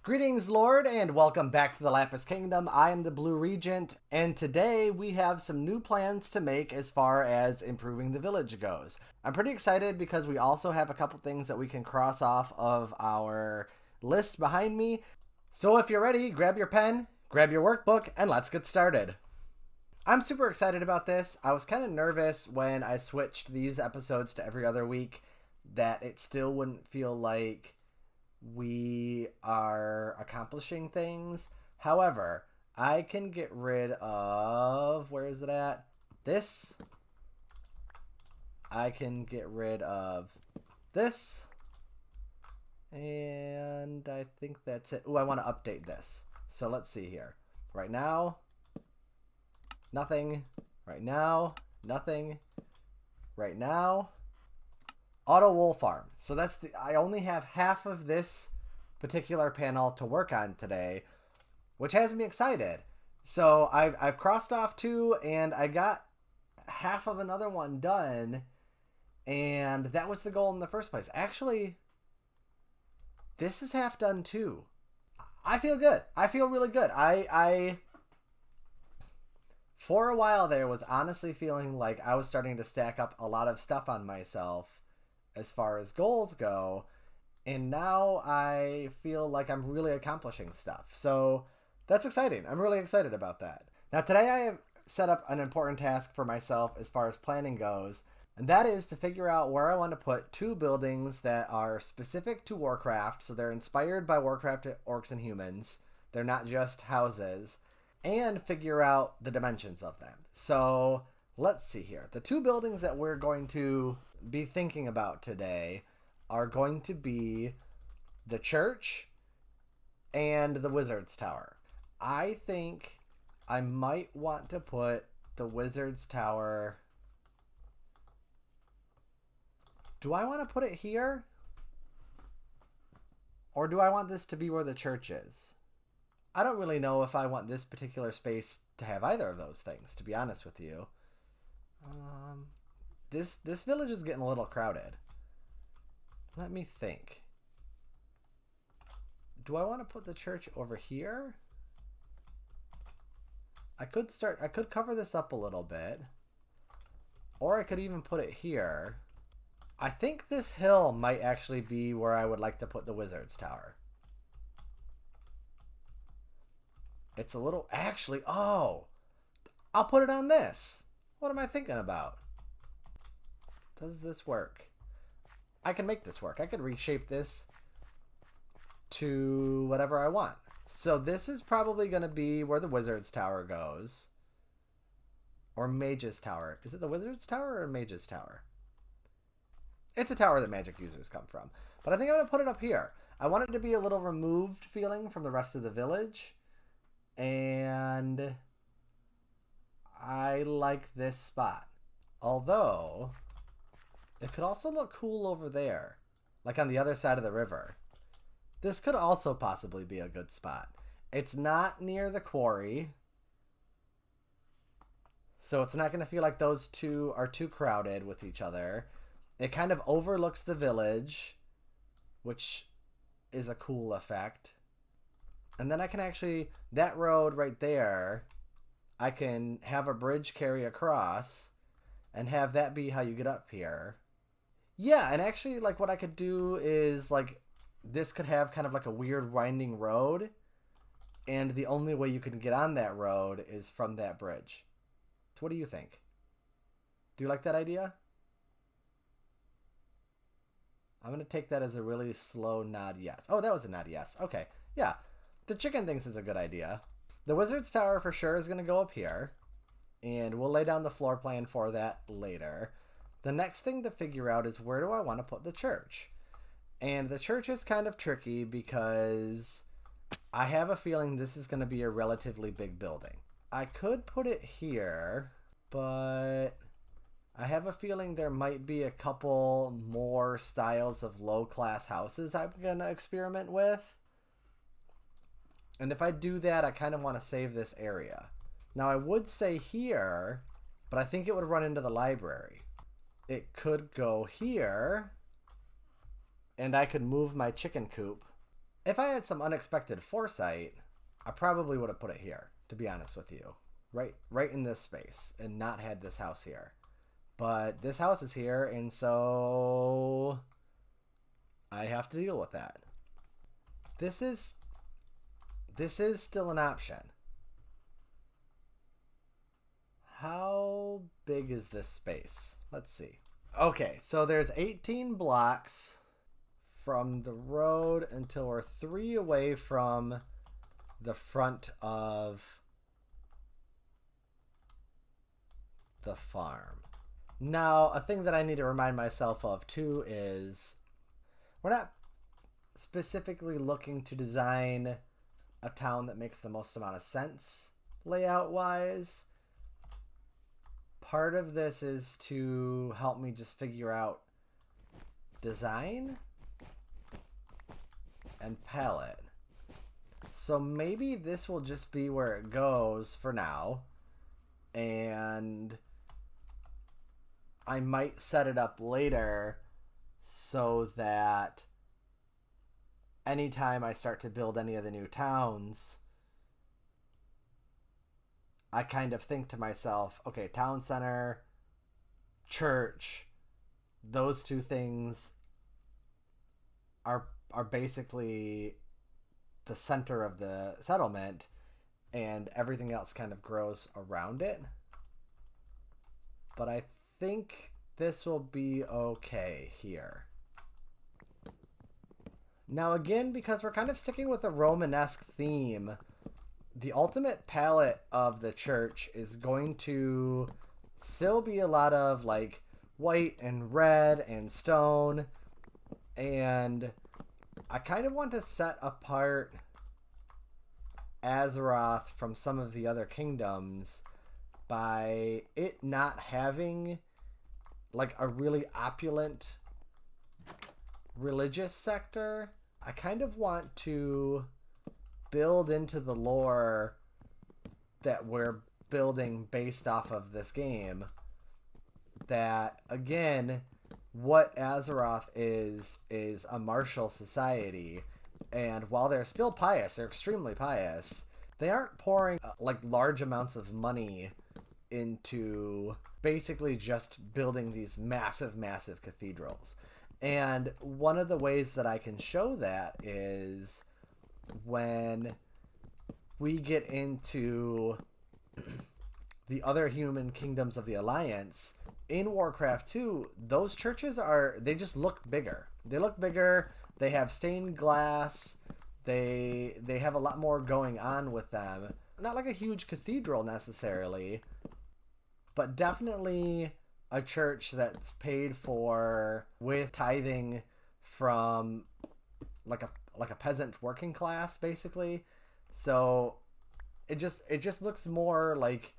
Greetings, Lord, and welcome back to the Lapis Kingdom. I am the Blue Regent, and today we have some new plans to make as far as improving the village goes. I'm pretty excited because we also have a couple things that we can cross off of our list behind me. So if you're ready, grab your pen, grab your workbook, and let's get started. I'm super excited about this. I was kind of nervous when I switched these episodes to every other week that it still wouldn't feel like we are accomplishing things. However, I can get rid of, where is it at? This. I can get rid of this. And I think that's it. Oh, I want to update this. So let's see here. Right now, nothing. Right now, nothing. Right now, auto wool farm. So I only have half of this particular panel to work on today, which has me excited. So I've crossed off two, and I got half of another one done, and that was the goal in the first place. Actually, this is half done too. I feel good. I feel really good. I for a while there was honestly feeling like I was starting to stack up a lot of stuff on myself as far as goals go, and now I feel like I'm really accomplishing stuff. So that's exciting. I'm really excited about that. Now today I have set up an important task for myself as far as planning goes, and that is to figure out where I want to put two buildings that are specific to Warcraft, so they're inspired by Warcraft orcs and humans. They're not just houses, and figure out the dimensions of them. So let's see here. The two buildings that we're going to be thinking about today are going to be the church and the wizard's tower. I think I might want to put the wizard's tower. Do I want to put it here? Or do I want this to be where the church is? I don't really know if I want this particular space to have either of those things, to be honest with you. This village is getting a little crowded. Let me think. Do I want to put the church over here? I could cover this up a little bit. Or I could even put it here. I think this hill might actually be where I would like to put the wizard's tower. It's a little, actually, oh, I'll put it on this. What am I thinking about? Does this work? I can make this work. I could reshape this to whatever I want. So this is probably going to be where the wizard's tower goes. Or mage's tower. Is it the wizard's tower or mage's tower? It's a tower that magic users come from. But I think I'm going to put it up here. I want it to be a little removed feeling from the rest of the village. And I like this spot. Although it could also look cool over there, like on the other side of the river. This could also possibly be a good spot. It's not near the quarry, so it's not going to feel like those two are too crowded with each other. It kind of overlooks the village, which is a cool effect. And then I can actually, that road right there, I can have a bridge carry across and have that be how you get up here. Yeah, and actually, like, what I could do is, like, this could have kind of like a weird winding road, and the only way you can get on that road is from that bridge. So what do you think? Do you like that idea? I'm going to take that as a really slow nod yes. Oh, that was a nod yes. Okay, yeah. The chicken thinks it's a good idea. The wizard's tower for sure is going to go up here, and we'll lay down the floor plan for that later. The next thing to figure out is where do I want to put the church? And the church is kind of tricky because I have a feeling this is going to be a relatively big building. I could put it here, but I have a feeling there might be a couple more styles of low-class houses I'm going to experiment with. And if I do that, I kind of want to save this area. Now, I would say here, but I think it would run into the library. It could go here, and I could move my chicken coop If I had some unexpected foresight, I probably would have put it here, to be honest with you. Right in this space, and not had this house here. But this house is here, and so I have to deal with that. This is still an option. How big is this space? Let's see. Okay, so there's 18 blocks from the road until we're 3 away from the front of the farm. Now, a thing that I need to remind myself of too is we're not specifically looking to design a town that makes the most amount of sense layout wise. Part of this is to help me just figure out design and palette. So maybe this will just be where it goes for now, and I might set it up later so that anytime I start to build any of the new towns, I kind of think to myself, okay, town center, church, those two things are basically the center of the settlement, and everything else kind of grows around it. But I think this will be okay here. Now again, because we're kind of sticking with a Romanesque theme, the ultimate palette of the church is going to still be a lot of like white and red and stone, and I kind of want to set apart Azeroth from some of the other kingdoms by it not having like a really opulent religious sector. I kind of want to build into the lore that we're building based off of this game that, again, what Azeroth is a martial society, and while they're still pious, they're extremely pious, they aren't pouring like large amounts of money into basically just building these massive cathedrals. And one of the ways that I can show that is when we get into the other human kingdoms of the Alliance. In Warcraft 2, those churches they just look bigger. They look bigger, they have stained glass, they have a lot more going on with them. Not like a huge cathedral necessarily, but definitely a church that's paid for with tithing from like a peasant working class, basically. So it just looks more like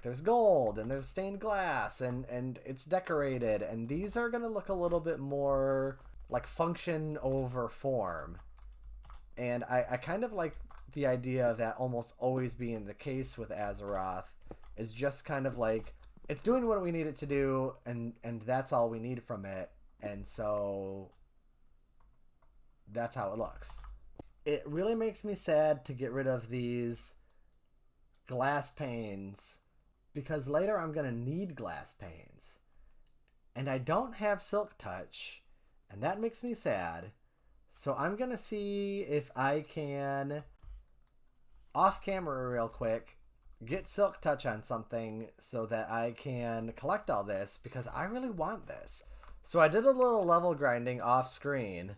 there's gold and there's stained glass and it's decorated, and these are gonna look a little bit more like function over form. And I kind of like the idea of that almost always being the case with Azeroth, is just kind of like it's doing what we need it to do, and that's all we need from it, and so that's how it looks. It really makes me sad to get rid of these glass panes, because later I'm going to need glass panes. And I don't have Silk Touch, and that makes me sad. So I'm going to see if I can, off camera real quick, get Silk Touch on something so that I can collect all this, because I really want this. So I did a little level grinding off screen,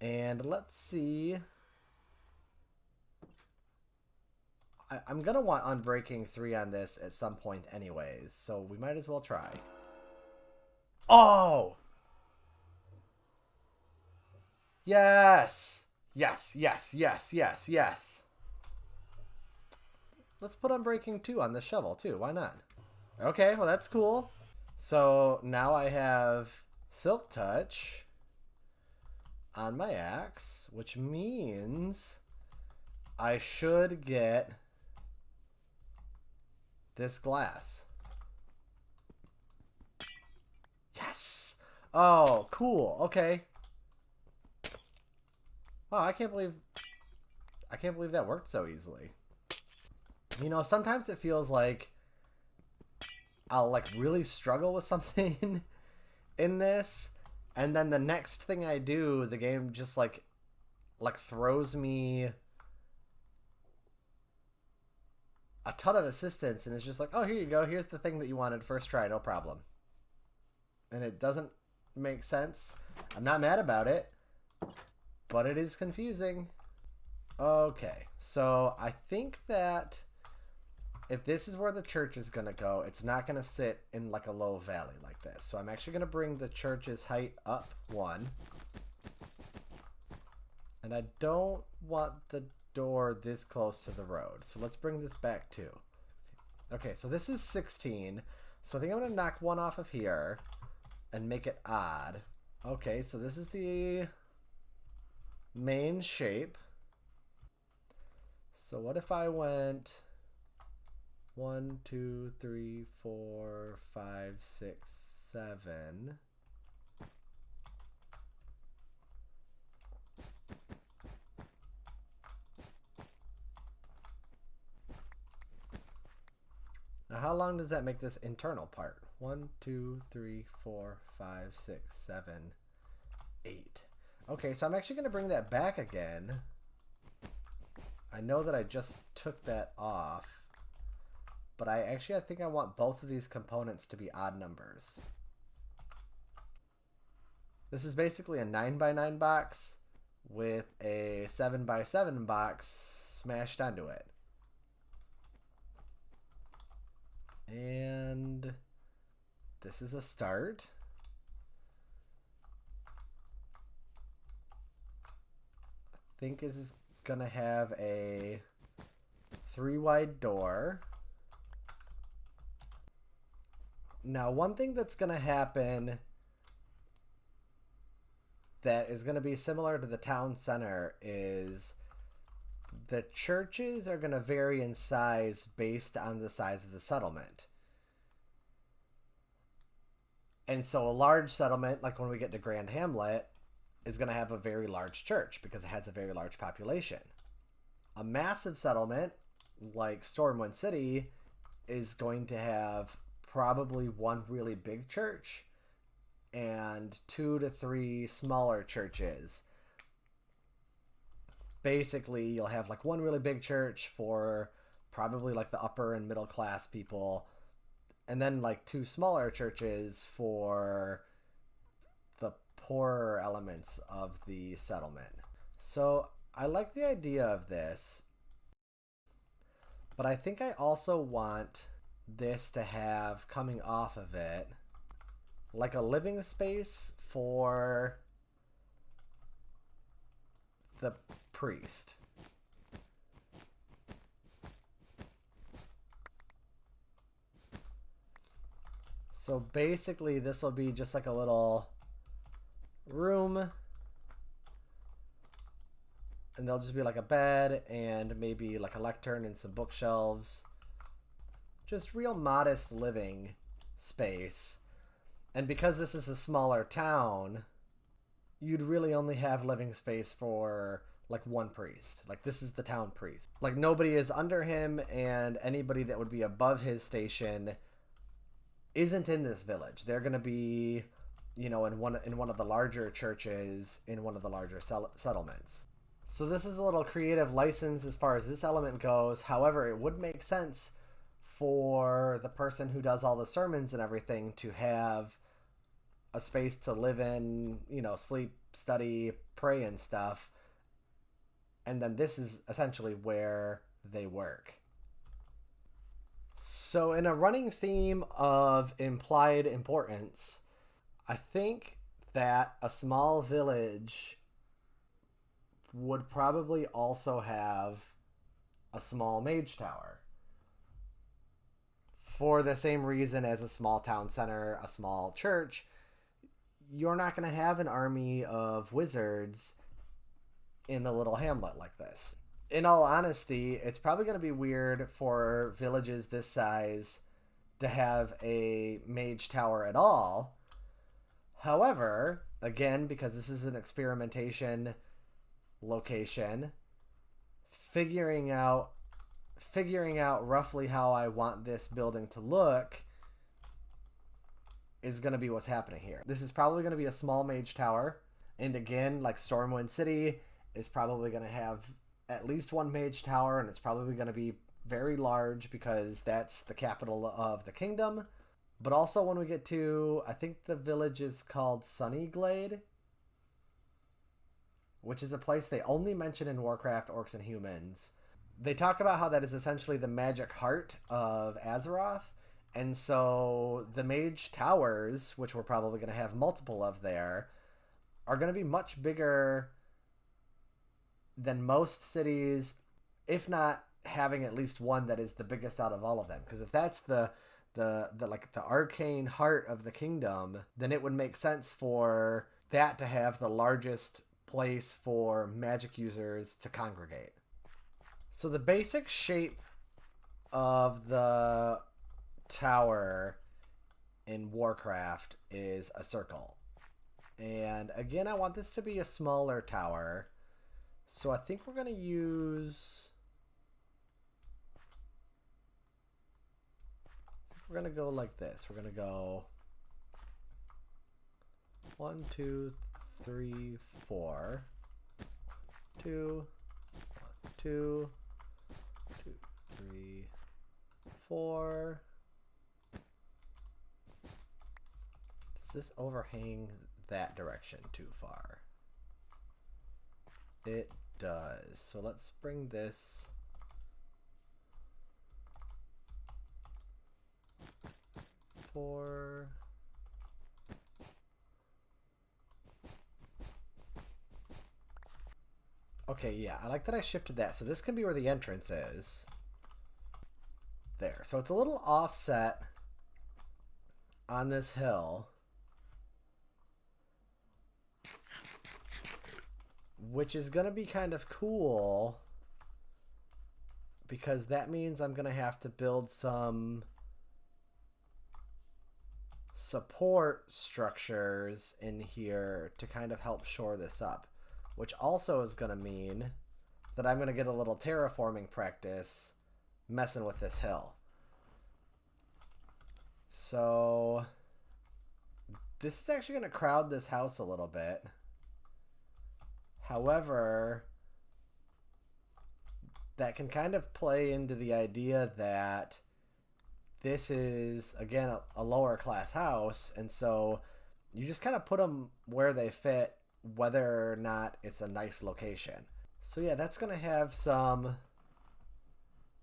and let's see. I'm going to want Unbreaking 3 on this at some point anyways, so we might as well try. Oh! Yes! Yes, yes, yes, yes, yes. Let's put Unbreaking 2 on this shovel too, why not? Okay, well that's cool. So now I have Silk Touch on my axe, which means I should get this glass. Yes! Oh, cool. Okay. Oh, I can't believe that worked so easily. You know, sometimes it feels like I'll like really struggle with something in this, and then the next thing I do, the game just like throws me a ton of assistance, and it's just like, oh, here you go, here's the thing that you wanted, first try, no problem. And it doesn't make sense. I'm not mad about it, but it is confusing. Okay, so I think that if this is where the church is going to go, it's not going to sit in like a low valley like this. So I'm actually going to bring the church's height up 1. And I don't want the door this close to the road. So let's bring this back 2. Okay, so this is 16. So I think I'm going to knock 1 off of here and make it odd. Okay, so this is the main shape. So what if I went 1, 2, 3, 4, 5, 6, 7. Now, how long does that make this internal part? 1, 2, 3, 4, 5, 6, 7, 8. Okay, so I'm actually going to bring that back again. I know that I just took that off, but I think I want both of these components to be odd numbers. This is basically a 9x9 box with a 7x7 box smashed onto it. And this is a start. I think this is gonna have a 3-wide door. Now, one thing that's gonna happen that is gonna be similar to the town center is the churches are gonna vary in size based on the size of the settlement. And so a large settlement, like when we get to Grand Hamlet, is going to have a very large church because it has a very large population. A massive settlement, like Stormwind City, is going to have probably 1 really big church and 2 to 3 smaller churches. Basically, you'll have like 1 really big church for probably like the upper and middle class people, and then like 2 smaller churches for the poorer elements of the settlement. So I like the idea of this, but I think I also want this to have coming off of it like a living space for the priest. So basically this will be just like a little room, and there'll just be like a bed and maybe like a lectern and some bookshelves. Just real modest living space. And because this is a smaller town, you'd really only have living space for like 1 priest. Like, this is the town priest. Like, nobody is under him, and anybody that would be above his station isn't in this village. They're going to be, you know, in one of the larger churches in one of the larger settlements. So this is a little creative license as far as this element goes. However, it would make sense for the person who does all the sermons and everything to have a space to live in, you know, sleep, study, pray and stuff. And then this is essentially where they work. So in a running theme of implied importance, I think that a small village would probably also have a small mage tower. For the same reason as a small town center, a small church, you're not going to have an army of wizards in a little hamlet like this. In all honesty, it's probably going to be weird for villages this size to have a mage tower at all. However, again, because this is an experimentation, location, figuring out roughly how I want this building to look is going to be what's happening here. This is probably going to be a small mage tower. And again, like Stormwind City is probably going to have at least one mage tower, and it's probably going to be very large because that's the capital of the kingdom. But also when we get to, I think the village is called Sunnyglade, which is a place they only mention in Warcraft, Orcs and Humans. They talk about how that is essentially the magic heart of Azeroth. And so the mage towers, which we're probably going to have multiple of there, are going to be much bigger than most cities, if not having at least one that is the biggest out of all of them. Because if that's the arcane heart of the kingdom, then it would make sense for that to have the largest place for magic users to congregate. So the basic shape of the tower in Warcraft is a circle. And again, I want this to be a smaller tower. So I think we're going to use... We're going to go like this. We're going to go 1, 2, 3, 4. 2, 2, 2, 3, 4. Does this overhang that direction too far? It does. So let's bring this for okay, yeah, I like that I shifted that. So this can be where the entrance is. There. So it's a little offset on this hill, which is going to be kind of cool because that means I'm going to have to build some support structures in here to kind of help shore this up, which also is going to mean that I'm going to get a little terraforming practice messing with this hill. So this is actually going to crowd this house a little bit. However, that can kind of play into the idea that this is, again, a lower class house, and so you just kind of put them where they fit, whether or not it's a nice location. So yeah, that's going to have some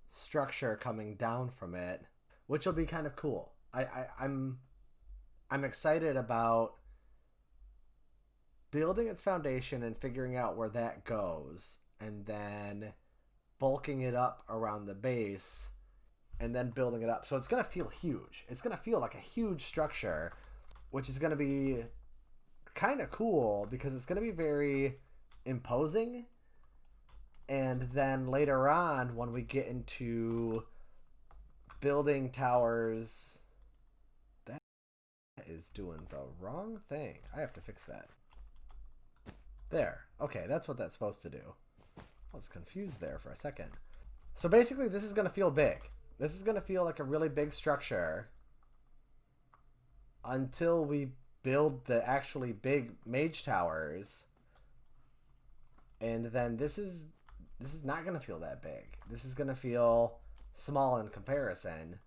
structure coming down from it, which will be kind of cool. I'm excited about building its foundation and figuring out where that goes, and then bulking it up around the base, and then building it up. So it's going to feel huge. It's going to feel like a huge structure, which is going to be kind of cool because it's going to be very imposing. And then later on, when we get into building towers, that is doing the wrong thing. I have to fix that. There. Okay, that's what that's supposed to do. I was confused there for a second. So basically, this is going to feel big. This is going to feel like a really big structure until we build the actually big mage towers. And then this is not going to feel that big. This is going to feel small in comparison.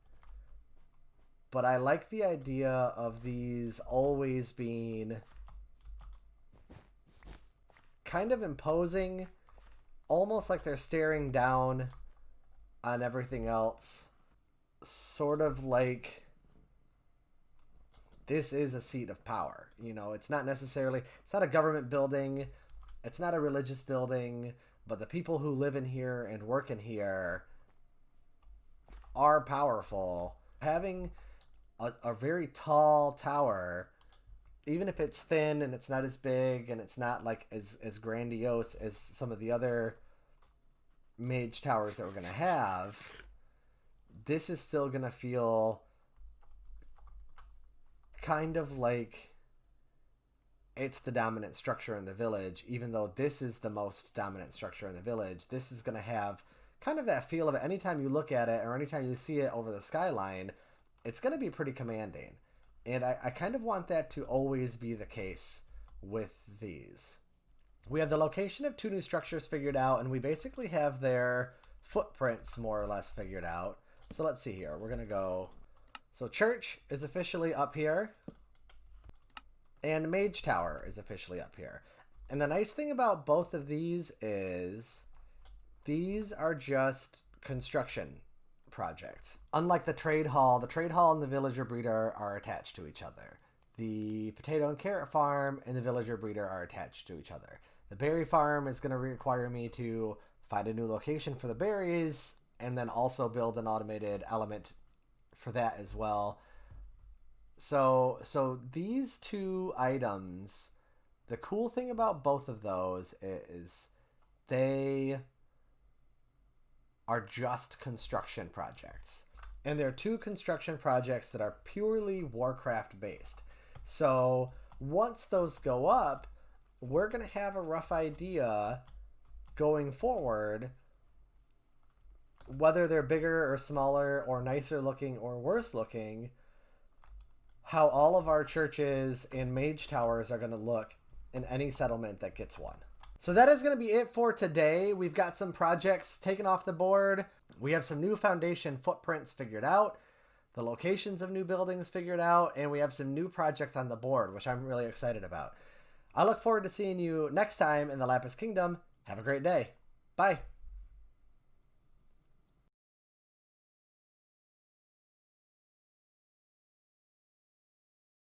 But I like the idea of these always being kind of imposing, almost like they're staring down on everything else. Sort of like this is a seat of power. You know, it's not necessarily, it's not a government building, it's not a religious building, but the people who live in here and work in here are powerful. Having a very tall tower, even if it's thin and it's not as big and it's not like as grandiose as some of the other mage towers that we're going to have, this is still going to feel kind of like it's the dominant structure in the village, even though this is the most dominant structure in the village. This is going to have kind of that feel of it. Anytime you look at it or anytime you see it over the skyline, it's going to be pretty commanding. And I kind of want that to always be the case with these. We have the location of 2 new structures figured out, and we basically have their footprints more or less figured out. So let's see here. We're going to go... So church is officially up here, and mage tower is officially up here. And the nice thing about both of these is these are just construction projects. Unlike the trade hall and the villager breeder are attached to each other. The potato and carrot farm and the villager breeder are attached to each other. The berry farm is going to require me to find a new location for the berries and then also build an automated element for that as well. So these 2 items, the cool thing about both of those is they are just construction projects. And they're 2 construction projects that are purely Warcraft based. So once those go up, we're going to have a rough idea going forward whether they're bigger or smaller or nicer looking or worse looking, how all of our churches and mage towers are going to look in any settlement that gets one. So that is going to be it for today. We've got some projects taken off the board. We have some new foundation footprints figured out, the locations of new buildings figured out, and we have some new projects on the board, which I'm really excited about. I look forward to seeing you next time in the Lapis Kingdom. Have a great day. Bye.